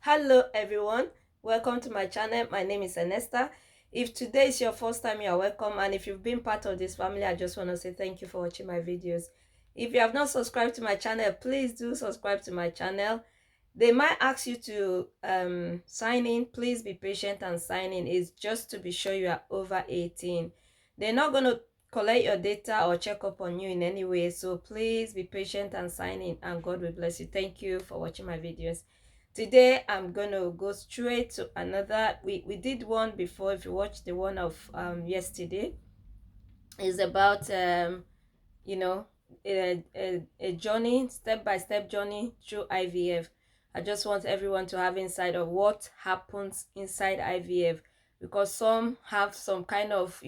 Hello everyone, welcome to my channel. My name is Ernesta. If today is your first time, you are welcome, and if you've been part of this family, I just want to say thank you for watching my videos. If you have not subscribed to my channel, please do subscribe to my channel. They might ask you to sign in. Please be patient and sign in. It's just to be sure you are over 18. They're not going to collect your data or check up on you in any way, so please be patient and sign in, and God will bless you. Thank you for watching my videos. Today I'm gonna go straight to another. We did one before. If you watched the one of yesterday, is about you know, a journey, step-by-step journey through IVF. I just want everyone to have insight of what happens inside IVF, because some have some kind of,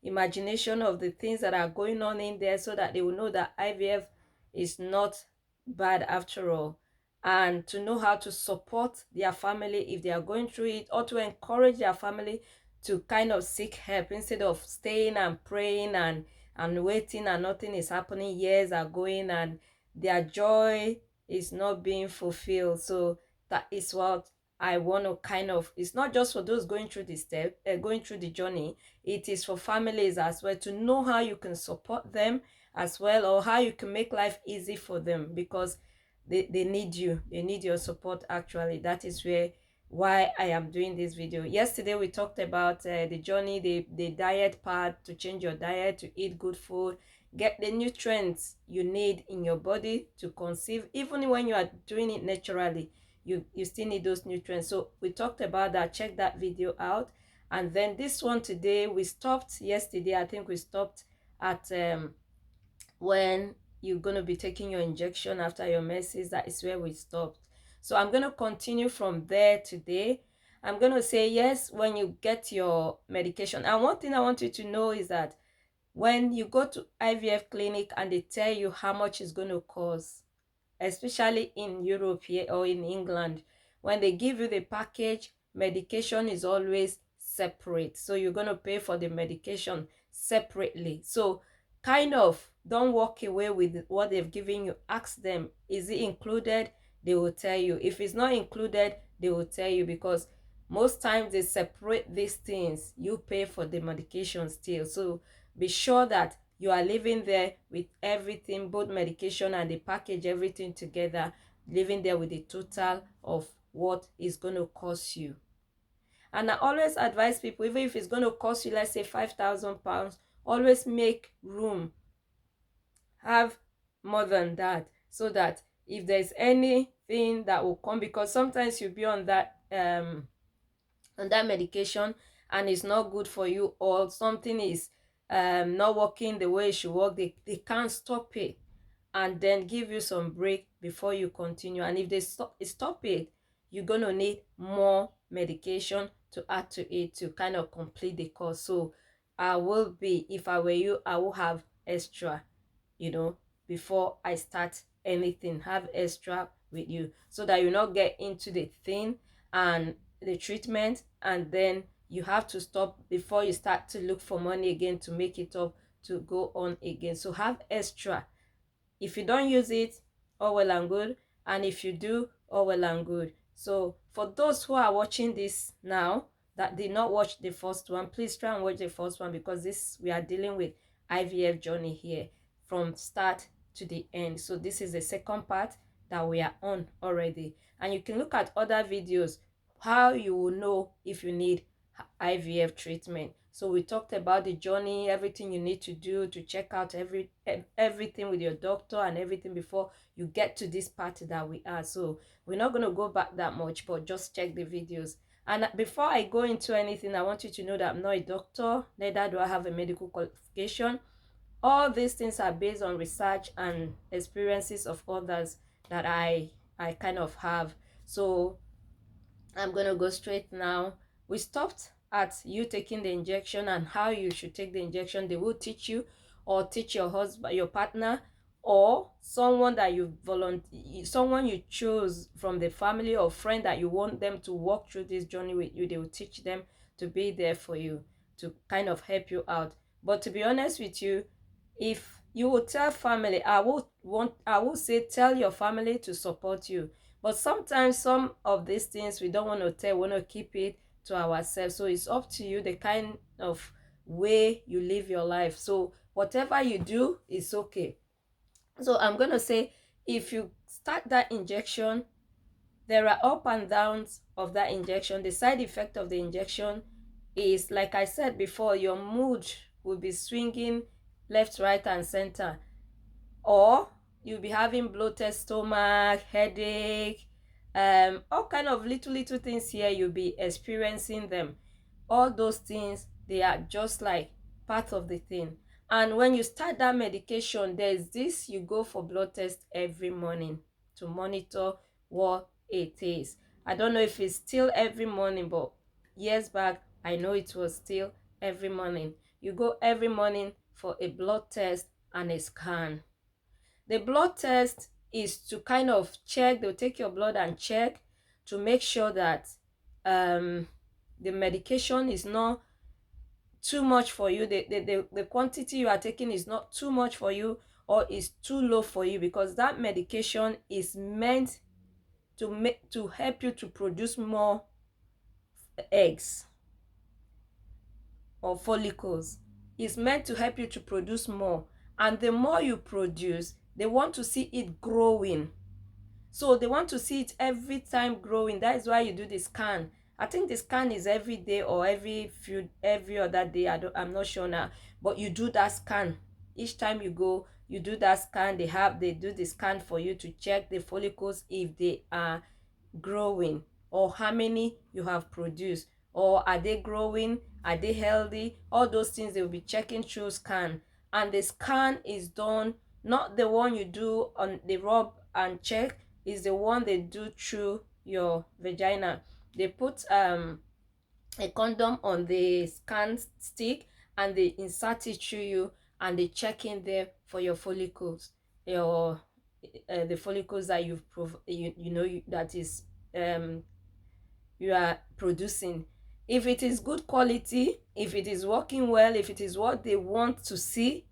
imagination of the things that are going on in there, so that they will know that IVF is not bad after all, and to know how to support their family if they are going through it, or to encourage their family to kind of seek help instead of staying and praying and waiting and nothing is happening. Years are going and their joy is not being fulfilled. So that is what I want to kind of, it's not just for those going through the step, going through the journey. It is for families as well, to know how you can support them as well, or how you can make life easy for them, because they need you. They need your support actually. That is why I am doing this video. Yesterday we talked about the journey, the diet part, to change your diet, to eat good food, get the nutrients you need in your body to conceive. Even when you are doing it naturally, you still need those nutrients. So we talked about that. Check that video out. And then this one today, we stopped yesterday. I think we stopped at when you're going to be taking your injection after your menses. That is where we stopped. So I'm going to continue from there today. I'm going to say yes when you get your medication. And one thing I want you to know is that when you go to IVF clinic and they tell you how much it's going to cost, especially in Europe here or in England, when they give you the package, medication is always separate. So you're going to pay for the medication separately. So kind of don't walk away with what they've given you. Ask them, is it included? They will tell you. If it's not included, they will tell you, because most times they separate these things. You pay for the medication still. So be sure that you are living there with everything, both medication and the package, everything together, living there with the total of what is going to cost you. And I always advise people, even if it's going to cost you, let's say £5,000, always make room, have more than that, so that if there's anything that will come, because sometimes you'll be on that medication and it's not good for you, or something is not working the way it should work, they can't stop it and then give you some break before you continue. And if they stop it, you're going to need more medication to add to it to kind of complete the course. So I will be, if I were you, I will have extra, before I start anything, have extra with you, so that you not get into the thing and the treatment, and then you have to stop before you start to look for money again to make it up to go on again. So have extra. If you don't use it, all well and good, and if you do, all well and good. So for those who are watching this now that did not watch the first one, please try and watch the first one, because this, we are dealing with IVF journey here from start to the end. So this is the second part that we are on already, and you can look at other videos how you will know if you need IVF treatment. So we talked about the journey, everything you need to do to check out everything with your doctor and everything before you get to this part that we are. So we're not going to go back that much, but just check the videos. And before I go into anything, I want you to know that I'm not a doctor, neither do I have a medical qualification. All these things are based on research and experiences of others that I kind of have. So I'm going to go straight now. We stopped at you taking the injection and how you should take the injection. They will teach you, or teach your husband, your partner, or someone that someone you choose from the family or friend that you want them to walk through this journey with you. They will teach them to be there for you, to kind of help you out. But to be honest with you, if you will tell family. I will say tell your family to support you. But sometimes some of these things we don't want to tell, we want to keep it to ourselves. So it's up to you the kind of way you live your life. So whatever you do is okay. So I'm gonna say, if you start that injection, there are up and downs of that injection. The side effect of the injection is, like I said before, your mood will be swinging left, right, and center. Or you'll be having bloated stomach, headache, all kind of little things here. You'll be experiencing them. All those things, they are just like part of the thing. And when you start that medication, there's this, you go for blood test every morning to monitor what it is. I don't know if it's still every morning, but years back I know it was still every morning. You go every morning for a blood test and a scan. The blood test is to kind of check, they'll take your blood and check to make sure that the medication is not too much for you. The quantity you are taking is not too much for you or is too low for you, because that medication is meant to help you to produce more eggs or follicles. It's meant to help you to produce more, and the more you produce, they want to see it growing. So they want to see it every time growing. That is why you do the scan. I think the scan is every day or every other day. I'm not sure now. But you do that scan. Each time you go, you do that scan. They do the scan for you to check the follicles, if they are growing, or how many you have produced, or are they growing, are they healthy. All those things they will be checking through scan. And the scan is done, not the one you do on the rub and check, is the one they do through your vagina. They put a condom on the scan stick and they insert it through you, and they check in there for your follicles, your the follicles that that is you are producing. If it is good quality, if it is working well, if it is what they want to see,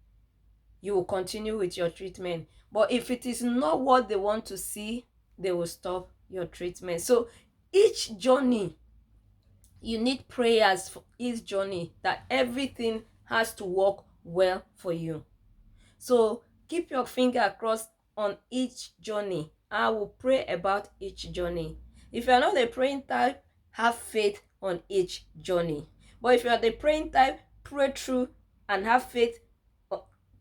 you will continue with your treatment. But if it is not what they want to see, they will stop your treatment. So each journey, you need prayers for each journey, that everything has to work well for you. So keep your finger crossed on each journey. I will pray about each journey. If you are not the praying type, have faith on each journey. But if you are the praying type, pray through and have faith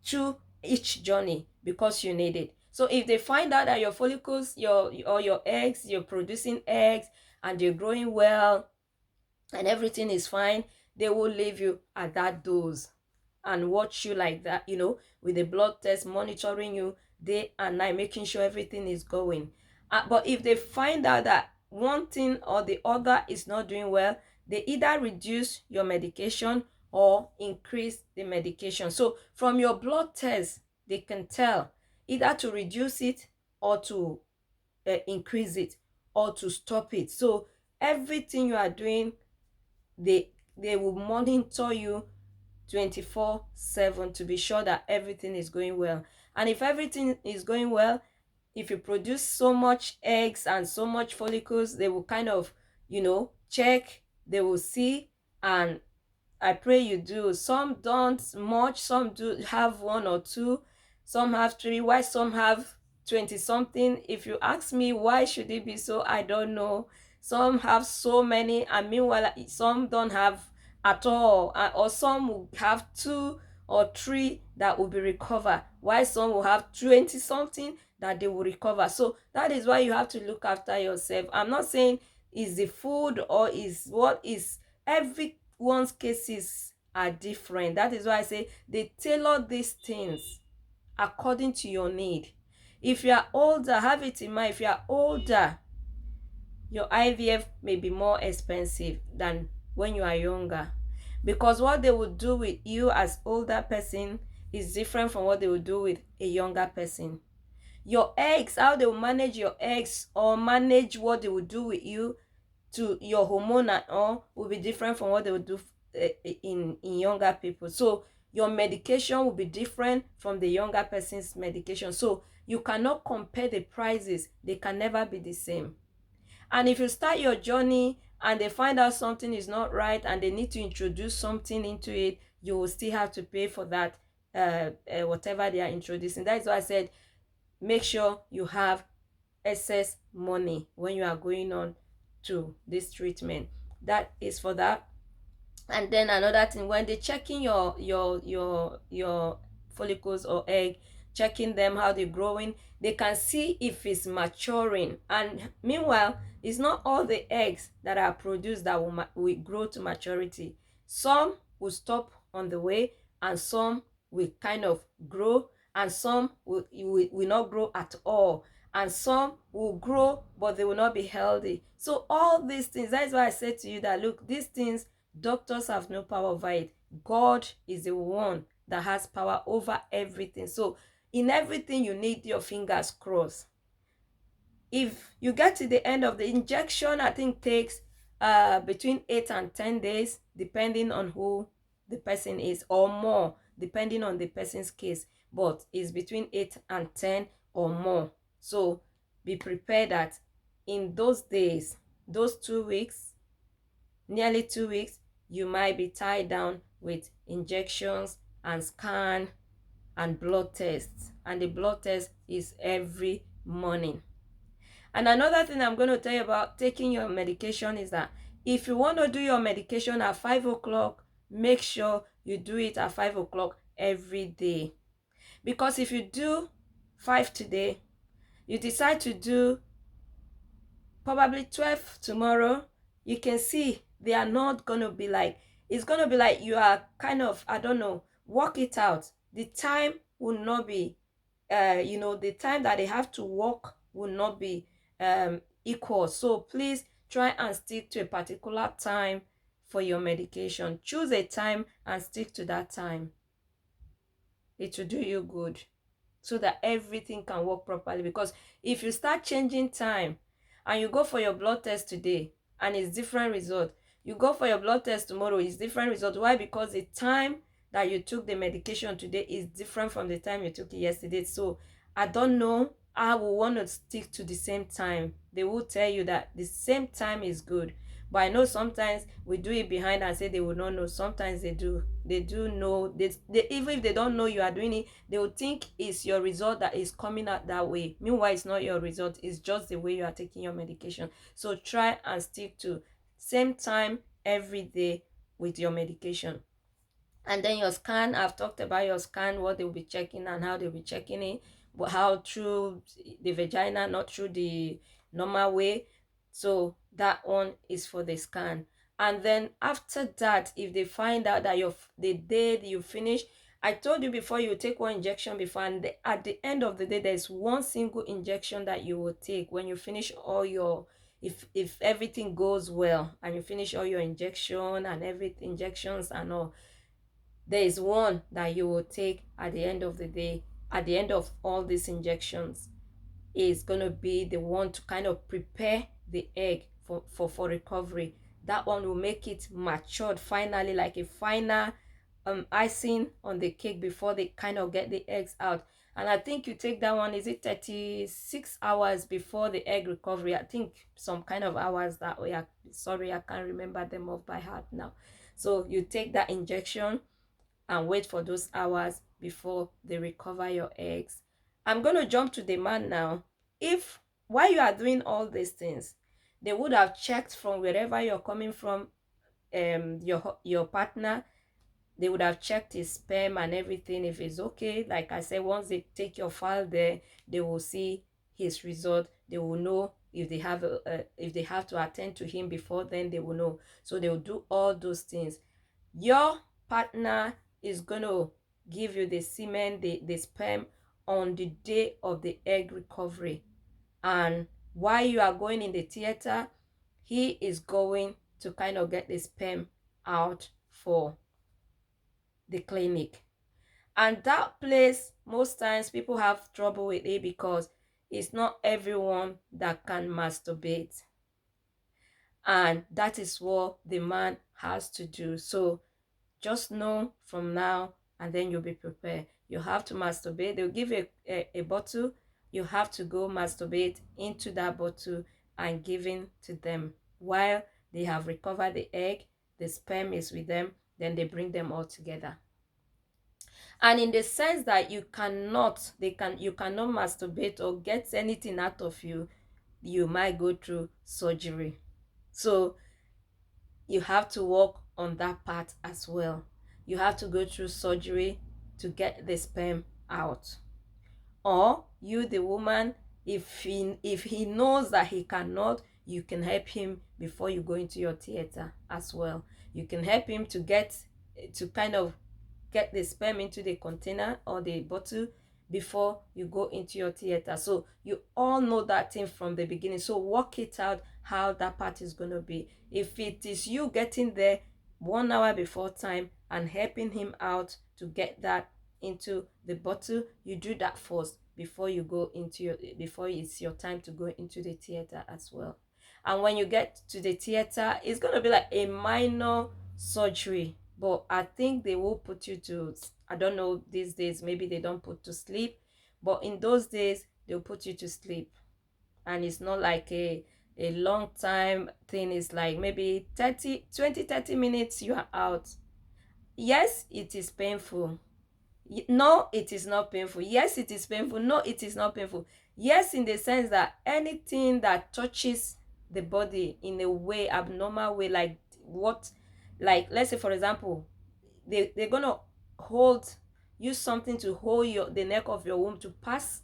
through each journey, because you need it. So if they find out that your follicles, your eggs, you're producing eggs and you're growing well and everything is fine, they will leave you at that dose and watch you like that, with the blood test, monitoring you day and night, making sure everything is going. But if they find out that one thing or the other is not doing well, they either reduce your medication or increase the medication. So from your blood test, they can tell either to reduce it or to increase it or to stop it. So everything you are doing, they will monitor you 24/7 to be sure that everything is going well. And if everything is going well, if you produce so much eggs and so much follicles, they will kind of check, they will see. And I pray you do. Some don't much, some do have one or two, some have three, why some have 20 something. If you ask me why should it be so, I don't know. Some have so many, and meanwhile some don't have at all, or some will have two or three that will be recovered, while some will have 20 something that they will recover. So that is why you have to look after yourself. I'm not saying is the food or is what is, everyone's cases are different. That is why I say they tailor these things according to your need. If you are older, have it in mind, if you are older, your IVF may be more expensive than when you are younger, because what they will do with you as older person is different from what they will do with a younger person. Your eggs, how they will manage your eggs or manage what they will do with you to your hormone and all will be different from what they will do in younger people. So your medication will be different from the younger person's medication. So you cannot compare the prices. They can never be the same. And if you start your journey and they find out something is not right and they need to introduce something into it, you will still have to pay for that, whatever they are introducing. That is why I said make sure you have excess money when you are going on to this treatment. That is for that. And then another thing, when they checking your follicles or egg, checking them how they're growing, they can see if it's maturing. And meanwhile, it's not all the eggs that are produced that will grow to maturity. Some will stop on the way, and some will kind of grow, and some will not grow at all, and some will grow but they will not be healthy. So all these things, that is why I said to you that look, these things, doctors have no power over it. God is the one that has power over everything. So in everything, you need your fingers crossed. If you get to the end of the injection, I think takes between 8 and 10 days, depending on who the person is, or more, depending on the person's case. But it's between 8 and 10 or more. So be prepared that in those days, those 2 weeks, nearly 2 weeks, you might be tied down with injections and scan and blood tests. And the blood test is every morning. And another thing I'm going to tell you about taking your medication is that if you want to do your medication at 5 o'clock, make sure you do it at 5 o'clock every day. Because if you do 5 today, you decide to do probably 12 tomorrow, you can see they are not going to be like, it's going to be like you are kind of, I don't know, work it out. The time will not be, the time that they have to work will not be equal. So please try and stick to a particular time for your medication. Choose a time and stick to that time. It will do you good so that everything can work properly. Because if you start changing time and you go for your blood test today and it's different result, you go for your blood test tomorrow, it's different result. Why? Because the time that you took the medication today is different from the time you took it yesterday. So I don't know, I will want to stick to the same time. They will tell you that the same time is good. But I know sometimes we do it behind and say they will not know. Sometimes they do. They do know. They even if they don't know you are doing it, they will think it's your result that is coming out that way. Meanwhile, it's not your result. It's just the way you are taking your medication. So try and stick to same time every day with your medication. And then your scan, I've talked about your scan, what they'll be checking and how they'll be checking it, but how through the vagina, not through the normal way. So that one is for the scan. And then after that, if they find out that the day that you finish, I told you before, you take one injection before, and at the end of the day, there's one single injection that you will take when you finish all your, if everything goes well and you finish all your injection and injections and all, there is one that you will take at the end of the day, at the end of all these injections. Is going to be the one to kind of prepare the egg for recovery. That one will make it matured finally, like a final icing on the cake before they kind of get the eggs out. And I think you take that one, is it 36 hours before the egg recovery? I think some kind of hours that way. Sorry, I can't remember them off by heart now. So you take that injection and wait for those hours before they recover your eggs. I'm going to jump to the man now. If while you are doing all these things, they would have checked from wherever you're coming from, your partner, they would have checked his sperm and everything if it's okay. Like I said, once they take your file there, they will see his result. They will know if they have if they have to attend to him before then, they will know. So they will do all those things. Your partner is going to give you the semen, the sperm, on the day of the egg recovery. And while you are going in the theater, he is going to kind of get the sperm out for the clinic. And that place, most times people have trouble with it because it's not everyone that can masturbate. And that is what the man has to do. So just know from now, and then you'll be prepared. You have to masturbate. They'll give you a bottle. You have to go masturbate into that bottle and giving to them while they have recovered the egg. The sperm is with them. Then they bring them all together. And in the sense that you cannot masturbate or get anything out of you, you might go through surgery. So you have to work on that part as well. You have to go through surgery to get the sperm out. Or you, the woman, if he knows that he cannot, you can help him before you go into your theater as well. You can help him to kind of get the sperm into the container or the bottle before you go into your theater. So you all know that thing from the beginning. So work it out how that part is going to be. If it is you getting there 1 hour before time and helping him out to get that into the bottle, you do that first before you go into before it's your time to go into the theater as well. And when you get to the theater, it's going to be like a minor surgery, but I think they will put you to, I don't know, these days maybe they don't put to sleep, but in those days they'll put you to sleep. And it's not like a long time thing. It's like maybe 30 minutes you are out. Yes, it is painful. No, it is not painful. Yes, it is painful. No, it is not painful. Yes, in the sense that anything that touches the body in a way, abnormal way, like what, like let's say for example, they're gonna hold, use something to hold the neck of your womb to pass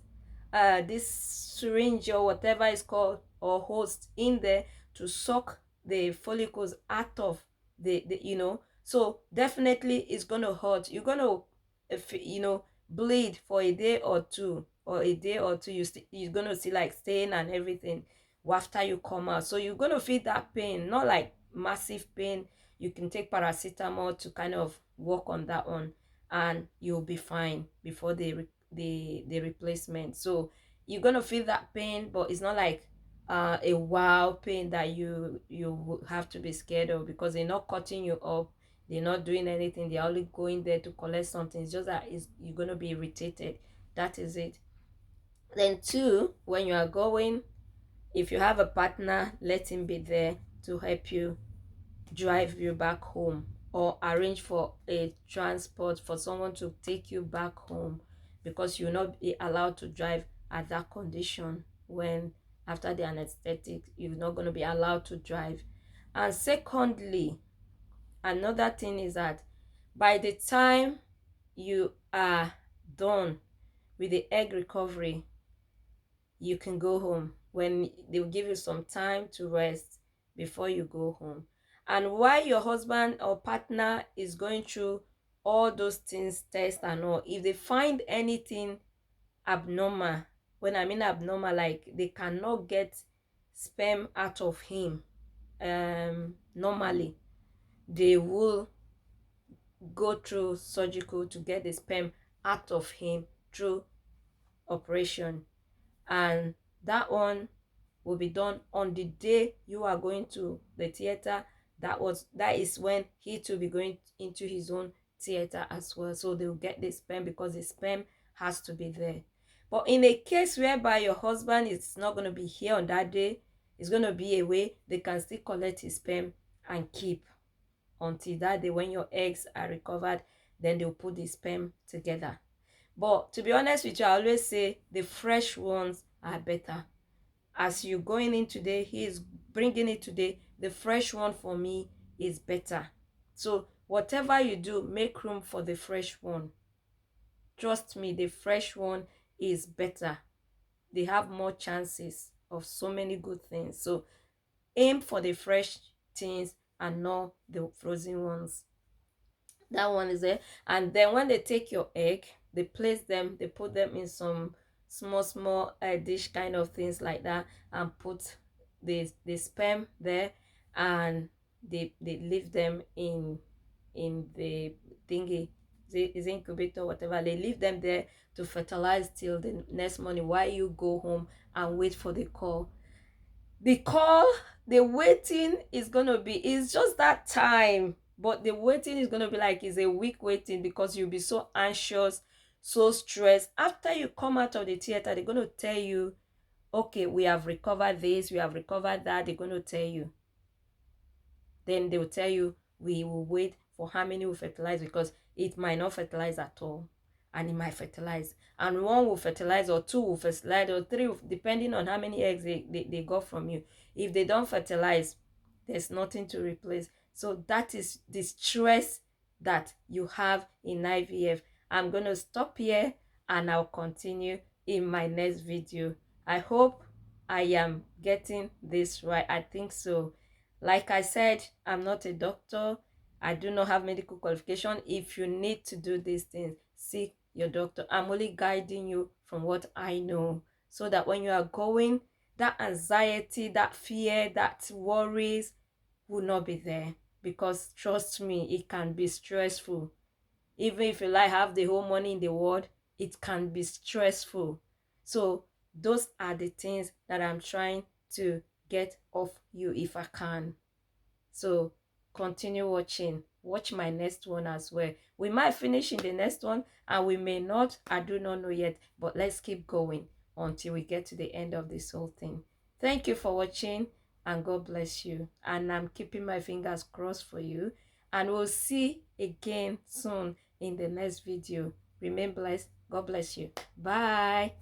this syringe or whatever it's called, or host in there to suck the follicles out of the. So definitely it's gonna hurt. You're gonna bleed for a day or two, you're gonna see like stain and everything after you come out. So you're gonna feel that pain, not like massive pain. You can take paracetamol to kind of work on that one, and you'll be fine before the replacement. So you're gonna feel that pain, but it's not like a wow pain that you have to be scared of, because they're not cutting you up, they're not doing anything, they're only going there to collect something. It's just that you're gonna be irritated. That is it. Then two, when you are going, if you have a partner, let him be there to help you drive you back home, or arrange for a transport for someone to take you back home, because you'll not be allowed to drive at that condition. When after the anesthetic, you're not going to be allowed to drive. And secondly, another thing is that by the time you are done with the egg recovery, you can go home. When they'll give you some time to rest before you go home. And while your husband or partner is going through all those things, tests and all, if they find anything abnormal, when I mean abnormal, like they cannot get sperm out of him normally, they will go through surgical to get the sperm out of him through operation. And that one will be done on the day you are going to the theater. That is when he too be going into his own theater as well. So they will get the sperm, because the sperm has to be there. But in a case whereby your husband is not going to be here on that day, it's going to be away, they can still collect his sperm and keep until that day when your eggs are recovered. Then they'll put the sperm together. But to be honest with you, I always say the fresh ones are better. As you're going in today, he is bringing it today. The fresh one for me is better. So whatever you do, make room for the fresh one. Trust me, the fresh one is better. They have more chances of so many good things. So aim for the fresh things and not the frozen ones. That one is there. And then when they take your egg, they put them in some small dish kind of things like that, and put the sperm there, and they leave them in the thingy, is incubator, whatever. They leave them there to fertilize till the next morning, while you go home and wait for the call. The call, the waiting is gonna be, it's just that time. But the waiting is going to be like is a week waiting, because you'll be so anxious, so stressed. After you come out of the theater, they're going to tell you, okay, we have recovered this, we have recovered that. They're going to tell you. Then they will tell you, we will wait for how many will fertilize, because it might not fertilize at all, and it might fertilize, and one will fertilize, or two will fertilize, or three, depending on how many eggs they got from you. If they don't fertilize, there's nothing to replace. So that is the stress that you have in IVF. I'm going to stop here, and I'll continue in my next video. I hope I am getting this right. I think so. Like I said, I'm not a doctor. I do not have medical qualification. If you need to do these things, seek your doctor. I'm only guiding you from what I know, so that when you are going, that anxiety, that fear, that worries will not be there. Because trust me, it can be stressful. Even if you like have the whole money in the world, it can be stressful. So those are the things that I'm trying to get off you if I can. So continue watching. Watch my next one as well. We might finish in the next one, and we may not. I do not know yet. But let's keep going until we get to the end of this whole thing. Thank you for watching, and God bless you. And I'm keeping my fingers crossed for you. And we'll see again soon in the next video. Remain blessed. God bless you. Bye.